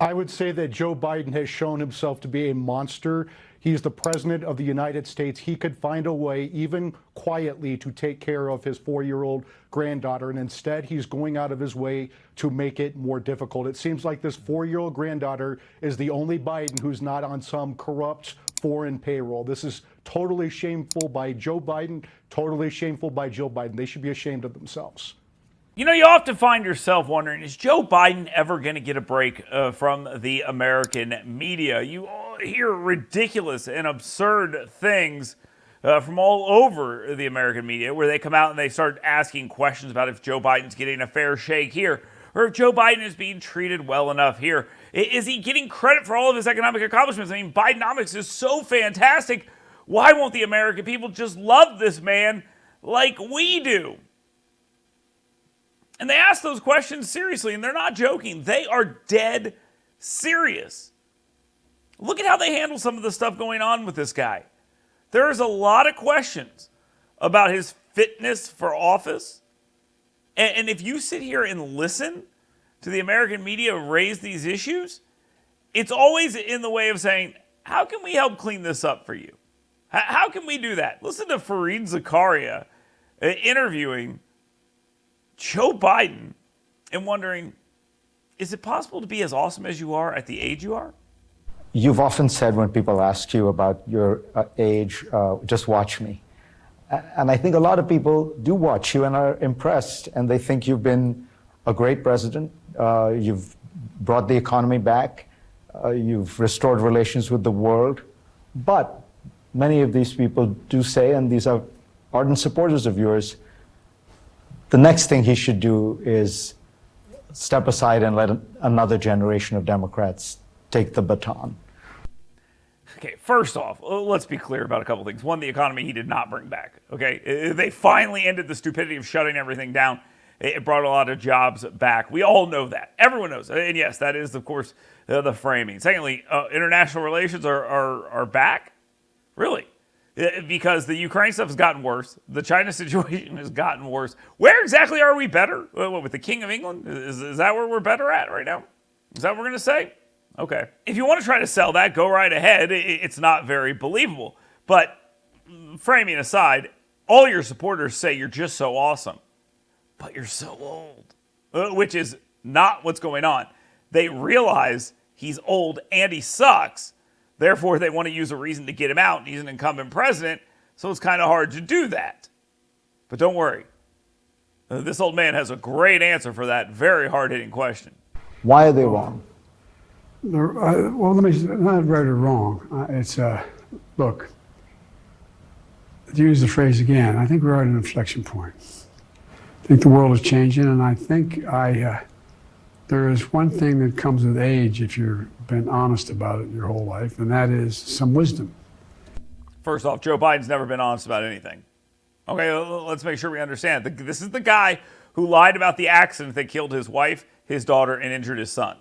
I would say that Joe Biden has shown himself to be a monster. He's the president of the United States. He could find a way, even quietly, to take care of his 4-year-old granddaughter. And instead, he's going out of his way to make it more difficult. It seems like this 4-year-old granddaughter is the only Biden who's not on some corrupt foreign payroll. This is totally shameful by Joe Biden, totally shameful by Jill Biden. They should be ashamed of themselves. You know, you often find yourself wondering, is Joe Biden ever going to get a break from the American media? You hear ridiculous and absurd things from all over the American media where they come out and they start asking questions about if Joe Biden's getting a fair shake here or if Joe Biden is being treated well enough here. Is he getting credit for all of his economic accomplishments? I mean, Bidenomics is so fantastic. Why won't the American people just love this man like we do? And they ask those questions seriously, and they're not joking. They are dead serious. Look at how they handle some of the stuff going on with this guy. There's a lot of questions about his fitness for office. And if you sit here and listen to the American media raise these issues, it's always in the way of saying, how can we help clean this up for you? How can we do that? Listen to Fareed Zakaria interviewing Joe Biden and wondering, is it possible to be as awesome as you are at the age you are? You've often said when people ask you about your age, just watch me. And I think a lot of people do watch you and are impressed, and they think you've been a great president. You've brought the economy back. You've restored relations with the world. But many of these people do say, and these are ardent supporters of yours, the next thing he should do is step aside and let another generation of Democrats take the baton. Okay, first off, let's be clear about a couple things. One, the economy he did not bring back. Okay, they finally ended the stupidity of shutting everything down. It brought a lot of jobs back. We all know that. Everyone knows. And yes, that is, of course, the framing. Secondly, international relations are back? Really? Because the Ukraine stuff has gotten worse. The China situation has gotten worse. Where exactly are we better? With the King of England? Is that where we're better at right now? Is that what we're going to say? Okay. If you want to try to sell that, go right ahead. It's not very believable. But framing aside, all your supporters say you're just so awesome. But you're so old. Which is not what's going on. They realize he's old and he sucks. Therefore, they want to use a reason to get him out. He's an incumbent president, so it's kind of hard to do that. But don't worry. This old man has a great answer for that very hard-hitting question. Why are they wrong? Well, let me, not right or wrong. Look, to use the phrase again, I think we're at an inflection point. I think the world is changing, and I think there is one thing that comes with age if you've been honest about it your whole life, and that is some wisdom. First off, Joe Biden's never been honest about anything. Okay, let's make sure we understand. This is the guy who lied about the accident that killed his wife, his daughter, and injured his son.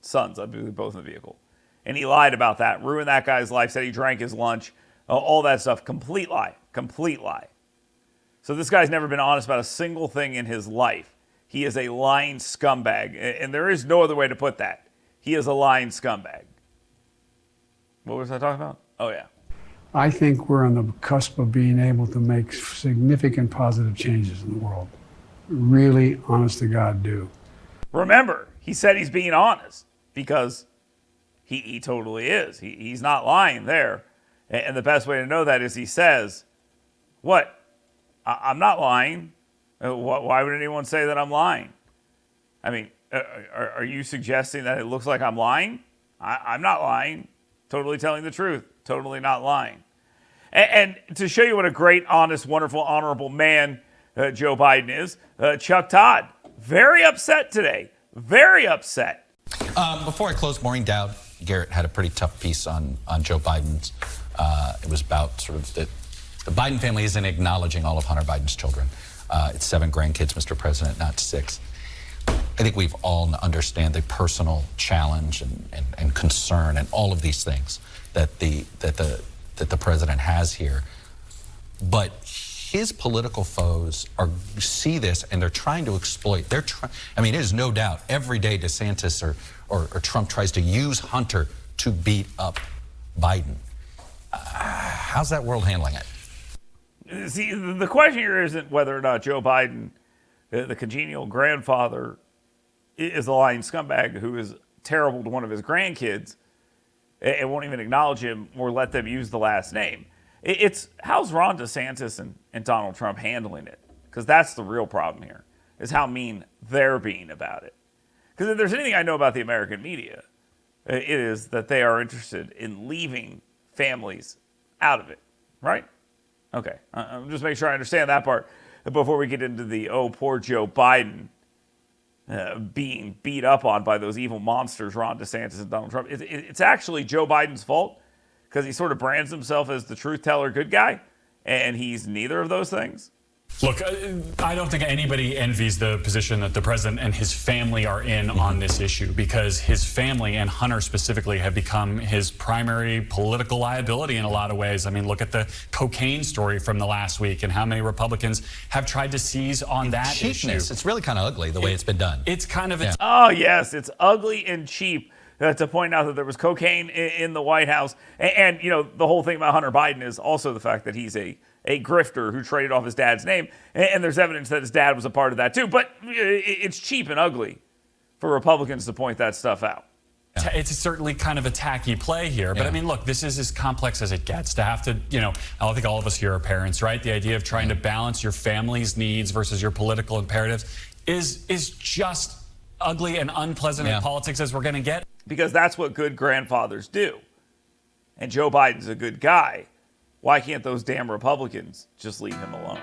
Sons, I believe, both in the vehicle. And he lied about that, ruined that guy's life, said he drank his lunch, all that stuff. Complete lie. Complete lie. So this guy's never been honest about a single thing in his life. He is a lying scumbag, and there is no other way to put that. He is a lying scumbag. What was I talking about? Oh, yeah. I think we're on the cusp of being able to make significant positive changes in the world. Really, honest to God, do. Remember, he said he's being honest because he totally is. He's not lying there. And the best way to know that is he says, what? I'm not lying. Why would anyone say that I'm lying? I mean, are you suggesting that it looks like I'm lying? I'm not lying. Totally telling the truth. Totally not lying. And to show you what a great, honest, wonderful, honorable man Joe Biden is, Chuck Todd, very upset today. Very upset. Before I close, Maureen Dowd, Garrett had a pretty tough piece on Joe Biden's. It was about sort of the Biden family isn't acknowledging all of Hunter Biden's children. It's 7 grandkids, Mr. President, not 6. I think we've all understand the personal challenge and concern and all of these things that the president has here. But his political foes see this and they're trying to exploit. I mean, it is no doubt every day DeSantis or Trump tries to use Hunter to beat up Biden. How's that world handling it? See, the question here isn't whether or not Joe Biden, the congenial grandfather, is a lying scumbag who is terrible to one of his grandkids and won't even acknowledge him or let them use the last name. It's how's Ron DeSantis and Donald Trump handling it? Because that's the real problem here, is how mean they're being about it. Because if there's anything I know about the American media, it is that they are interested in leaving families out of it, right? Okay, I'm just making sure I understand that part before we get into the, oh, poor Joe Biden being beat up on by those evil monsters, Ron DeSantis and Donald Trump. It's actually Joe Biden's fault because he sort of brands himself as the truth teller good guy, and he's neither of those things. Look, I don't think anybody envies the position that the president and his family are in on this issue, because his family and Hunter specifically have become his primary political liability in a lot of ways. I mean, look at the cocaine story from the last week and how many Republicans have tried to seize on that Cheapness. issue. It's really kind of ugly the way it's been done. It's kind of Oh, yes, it's ugly and cheap to point out that there was cocaine in the White House. And, you know, the whole thing about Hunter Biden is also the fact that he's a grifter who traded off his dad's name. And there's evidence that his dad was a part of that too. But it's cheap and ugly for Republicans to point that stuff out. It's certainly kind of a tacky play here. But I mean, look, this is as complex as it gets to have to, you know, I think all of us here are parents, right? The idea of trying to balance your family's needs versus your political imperatives is just ugly and unpleasant in politics as we're going to get. Because that's what good grandfathers do. And Joe Biden's a good guy. Why can't those damn Republicans just leave him alone?